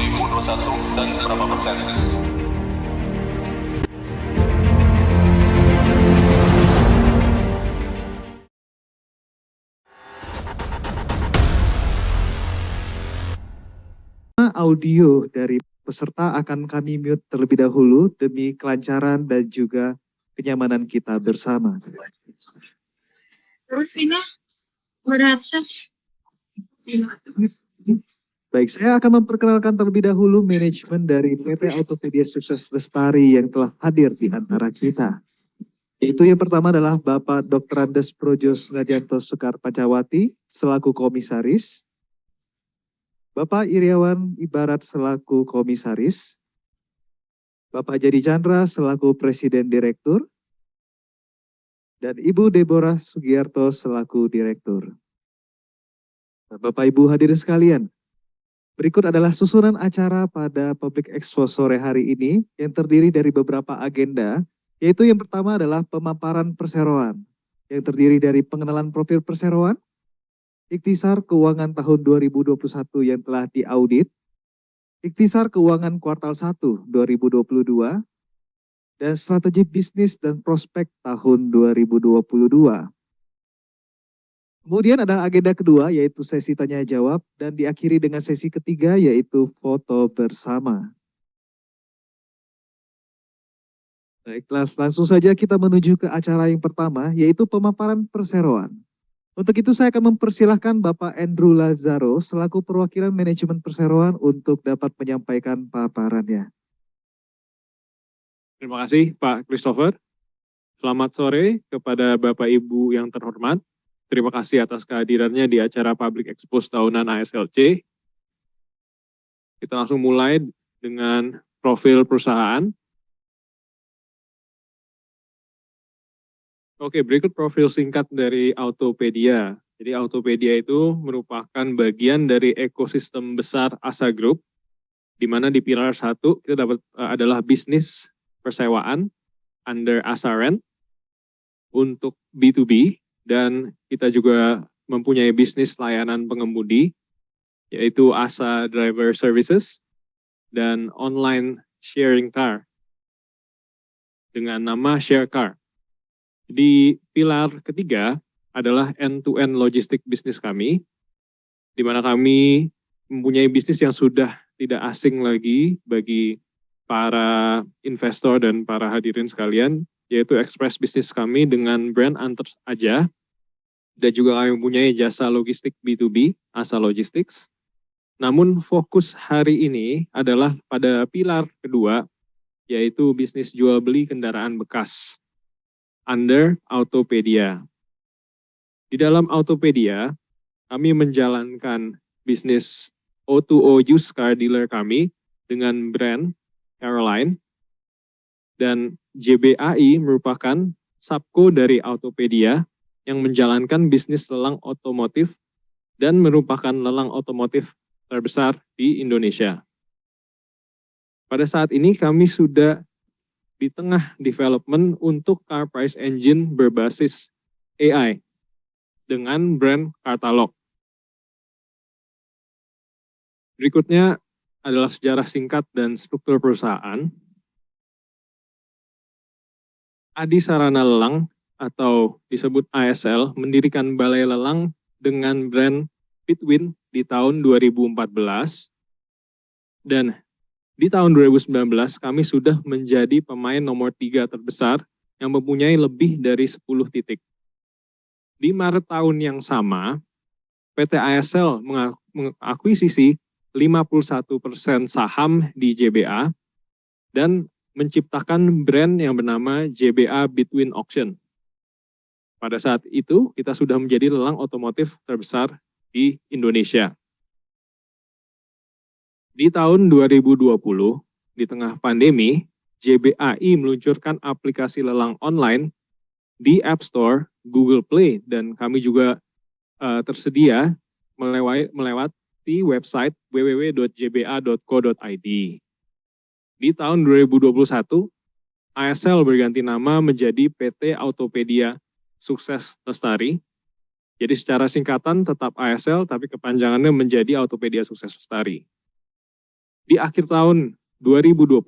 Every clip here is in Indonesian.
2021 dan berapa persen? Audio dari peserta akan kami mute terlebih dahulu demi kelancaran dan juga kenyamanan kita bersama. Terus ini berasa. Baik, saya akan memperkenalkan terlebih dahulu manajemen dari PT Autopedia Sukses Lestari yang telah hadir di antara kita. Yaitu yang pertama adalah Bapak Dr. Andes Projos Ngadianto Sekar Pancawati selaku komisaris. Bapak Iriawan Ibarat selaku komisaris, Bapak Jadi Chandra selaku presiden direktur, dan Ibu Deborah Sugiarto selaku direktur. Nah, Bapak Ibu hadirin sekalian, berikut adalah susunan acara pada Public Expo sore hari ini yang terdiri dari beberapa agenda, yaitu yang pertama adalah pemaparan perseroan, yang terdiri dari pengenalan profil perseroan, ikhtisar keuangan tahun 2021 yang telah diaudit, ikhtisar keuangan kuartal 1 2022, dan strategi bisnis dan prospek tahun 2022. Kemudian ada agenda kedua yaitu sesi tanya jawab dan diakhiri dengan sesi ketiga yaitu foto bersama. Baiklah, langsung saja kita menuju ke acara yang pertama yaitu pemaparan perseroan. Untuk itu saya akan mempersilahkan Bapak Andrew Lazaro selaku perwakilan manajemen perseroan untuk dapat menyampaikan paparannya. Terima kasih Pak Christopher. Selamat sore kepada Bapak Ibu yang terhormat. Terima kasih atas kehadirannya di acara Public Expo tahunan ASLC. Kita langsung mulai dengan profil perusahaan. Oke, berikut profil singkat dari Autopedia. Jadi Autopedia itu merupakan bagian dari ekosistem besar ASA Group, di mana di pilar 1 kita dapat adalah bisnis persewaan under ASA Rent untuk B2B, dan kita juga mempunyai bisnis layanan pengemudi, yaitu ASA Driver Services, dan online sharing car dengan nama Share Car. Di pilar ketiga adalah end-to-end logistik bisnis kami, di mana kami mempunyai bisnis yang sudah tidak asing lagi bagi para investor dan para hadirin sekalian, yaitu express bisnis kami dengan brand Antar Aja, dan juga kami mempunyai jasa logistik B2B, ASA Logistics. Namun fokus hari ini adalah pada pilar kedua, yaitu bisnis jual beli kendaraan bekas under Autopedia. Di dalam Autopedia, kami menjalankan bisnis O2O used car dealer kami dengan brand Caroline, dan JBAI merupakan subco dari Autopedia yang menjalankan bisnis lelang otomotif dan merupakan lelang otomotif terbesar di Indonesia. Pada saat ini kami sudah di tengah development untuk car price engine berbasis AI dengan brand Katalog. Berikutnya adalah sejarah singkat dan struktur perusahaan. Adi Sarana Lelang atau disebut ASL mendirikan balai lelang dengan brand Pitwin di tahun 2014, dan di tahun 2019 kami sudah menjadi pemain nomor 3 terbesar yang mempunyai lebih dari 10 titik. Di Maret tahun yang sama, PT ASL mengakuisisi 51% saham di JBA dan menciptakan brand yang bernama JBA Between Auction. Pada saat itu, kita sudah menjadi lelang otomotif terbesar di Indonesia. Di tahun 2020, di tengah pandemi, JBAI meluncurkan aplikasi lelang online di App Store, Google Play, dan kami juga tersedia melewati website www.jba.co.id. Di tahun 2021, ASL berganti nama menjadi PT Autopedia Sukses Lestari. Jadi secara singkatan tetap ASL, tapi kepanjangannya menjadi Autopedia Sukses Lestari. Di akhir tahun 2021,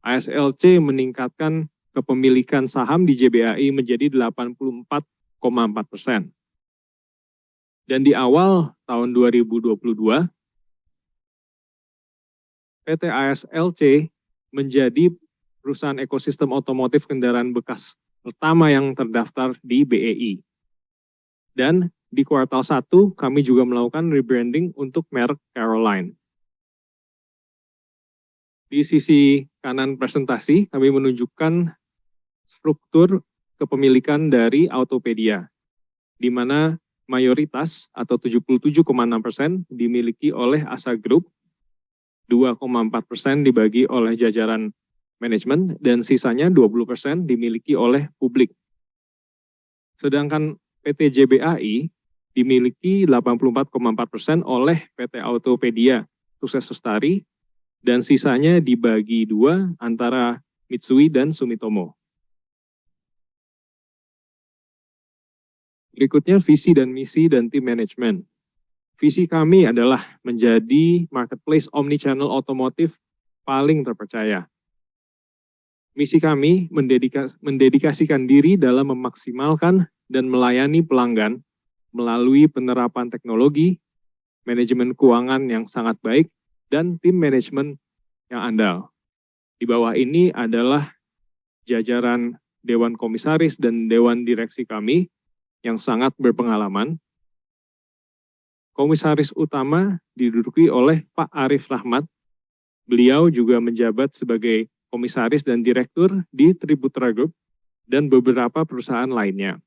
ASLC meningkatkan kepemilikan saham di JBAI menjadi 84,4%. Dan di awal tahun 2022, PT ASLC menjadi perusahaan ekosistem otomotif kendaraan bekas pertama yang terdaftar di BEI. Dan di kuartal 1, kami juga melakukan rebranding untuk merek Caroline. Di sisi kanan presentasi, kami menunjukkan struktur kepemilikan dari Autopedia, di mana mayoritas atau 77,6% dimiliki oleh Asa Group, 2,4% dibagi oleh jajaran manajemen, dan sisanya 20% dimiliki oleh publik. Sedangkan PT JBAI dimiliki 84,4% oleh PT Autopedia Sukses Lestari, dan sisanya dibagi dua antara Mitsui dan Sumitomo. Berikutnya visi dan misi dan tim manajemen. Visi kami adalah menjadi marketplace omnichannel otomotif paling terpercaya. Misi kami mendedikasikan diri dalam memaksimalkan dan melayani pelanggan melalui penerapan teknologi, manajemen keuangan yang sangat baik, dan tim manajemen yang andal. Di bawah ini adalah jajaran Dewan Komisaris dan Dewan Direksi kami yang sangat berpengalaman. Komisaris utama diduduki oleh Pak Arif Rahmat. Beliau juga menjabat sebagai komisaris dan direktur di Triputra Group dan beberapa perusahaan lainnya.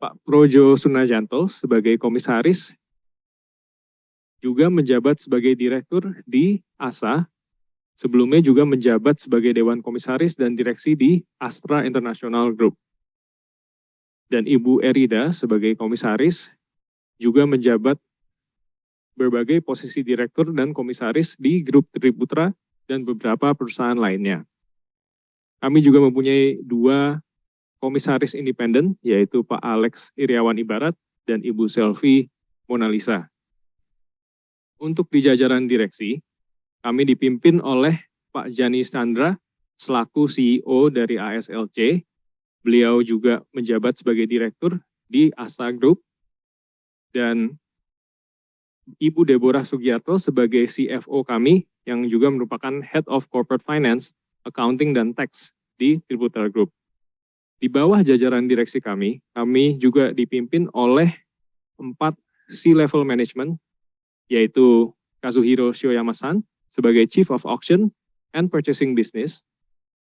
Pak Projo Sunajanto sebagai komisaris juga menjabat sebagai direktur di ASA, sebelumnya juga menjabat sebagai Dewan Komisaris dan Direksi di Astra International Group. Dan Ibu Erida sebagai komisaris juga menjabat berbagai posisi direktur dan komisaris di Grup Triputra dan beberapa perusahaan lainnya. Kami juga mempunyai 2 komisaris independen, yaitu Pak Alex Iriawan Ibarat dan Ibu Selvi Monalisa. Untuk di jajaran direksi, kami dipimpin oleh Pak Jani Chandra selaku CEO dari ASLC. Beliau juga menjabat sebagai direktur di Asa Group, dan Ibu Deborah Sugiarto sebagai CFO kami yang juga merupakan Head of Corporate Finance, Accounting, dan Tax di Triputra Group. Di bawah jajaran direksi kami juga dipimpin oleh 4 C-level management, yaitu Kazuhiro Shoyama-san sebagai Chief of Auction and Purchasing Business,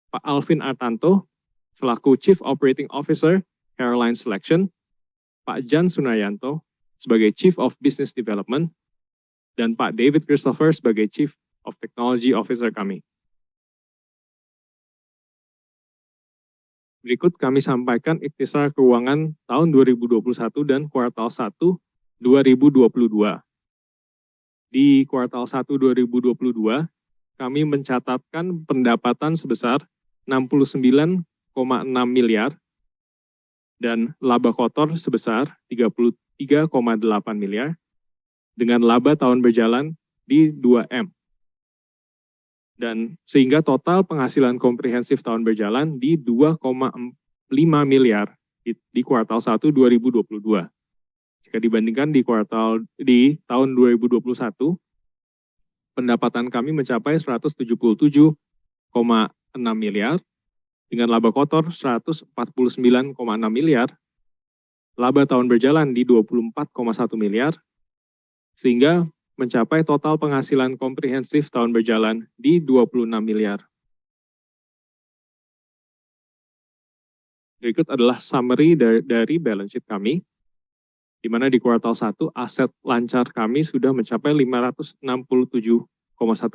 Pak Alvin Artanto selaku Chief Operating Officer Caroline Selection, Pak Jan Sunayanto sebagai Chief of Business Development, dan Pak David Christopher sebagai Chief of Technology Officer kami. Berikut kami sampaikan ikhtisar keuangan tahun 2021 dan kuartal 1 2022. Di kuartal 1 2022, kami mencatatkan pendapatan sebesar 69,6 miliar dan laba kotor sebesar 33,8 miliar dengan laba tahun berjalan di 2M. Dan sehingga total penghasilan komprehensif tahun berjalan di 2,5 miliar di kuartal 1 2022. Jika dibandingkan di tahun 2021, pendapatan kami mencapai 177,6 miliar dengan laba kotor 149,6 miliar, laba tahun berjalan di 24,1 miliar, sehingga mencapai total penghasilan komprehensif tahun berjalan di 26 miliar. Berikut adalah summary dari balance sheet kami, di mana di kuartal 1 aset lancar kami sudah mencapai 567,1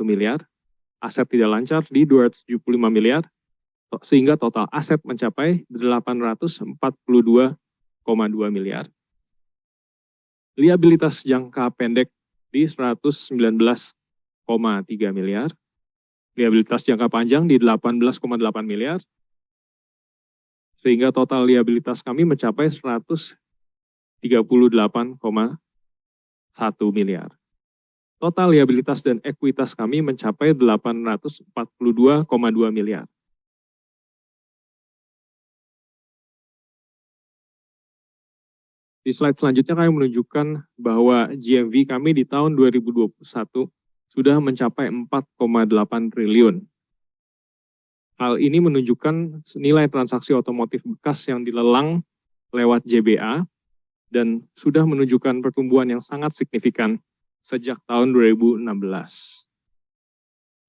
miliar, aset tidak lancar di 275 miliar, sehingga total aset mencapai 842,2 miliar. Liabilitas jangka pendek di 119,3 miliar, liabilitas jangka panjang di 18,8 miliar, sehingga total liabilitas kami mencapai 138,1 miliar. total liabilitas dan ekuitas kami mencapai 842,2 miliar. Di slide selanjutnya kami menunjukkan bahwa GMV kami di tahun 2021 sudah mencapai 4,8 triliun. Hal ini menunjukkan nilai transaksi otomotif bekas yang dilelang lewat JBA dan sudah menunjukkan pertumbuhan yang sangat signifikan sejak tahun 2016.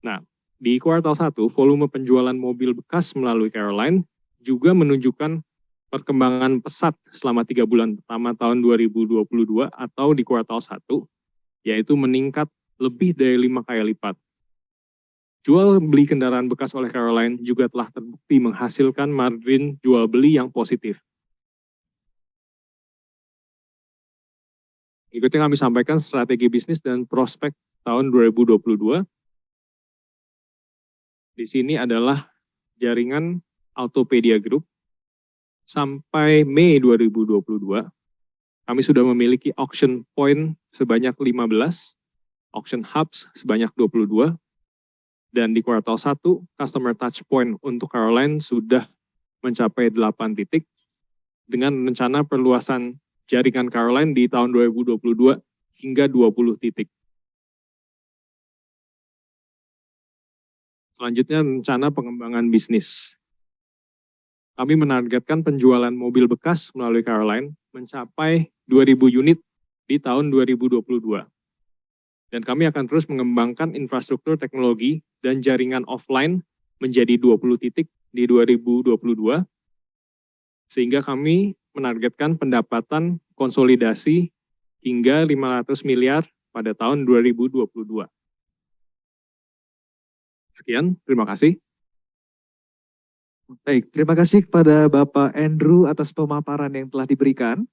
Nah, di kuartal 1, volume penjualan mobil bekas melalui Caroline juga menunjukkan perkembangan pesat selama 3 bulan pertama tahun 2022 atau di kuartal 1, yaitu meningkat lebih dari 5 kali lipat. Jual beli kendaraan bekas oleh Caroline juga telah terbukti menghasilkan margin jual beli yang positif. Berikutnya kami sampaikan strategi bisnis dan prospek tahun 2022. Di sini adalah jaringan Autopedia Group. Sampai Mei 2022, kami sudah memiliki auction point sebanyak 15, auction hubs sebanyak 22, dan di kuartal 1, customer touch point untuk Caroline sudah mencapai 8 titik, dengan rencana perluasan jaringan Caroline di tahun 2022 hingga 20 titik. Selanjutnya, rencana pengembangan bisnis. Kami menargetkan penjualan mobil bekas melalui Caroline mencapai 2.000 unit di tahun 2022. Dan kami akan terus mengembangkan infrastruktur teknologi dan jaringan offline menjadi 20 titik di 2022, sehingga kami menargetkan pendapatan konsolidasi hingga 500 miliar pada tahun 2022. Sekian, terima kasih. Baik, terima kasih kepada Bapak Andrew atas pemaparan yang telah diberikan.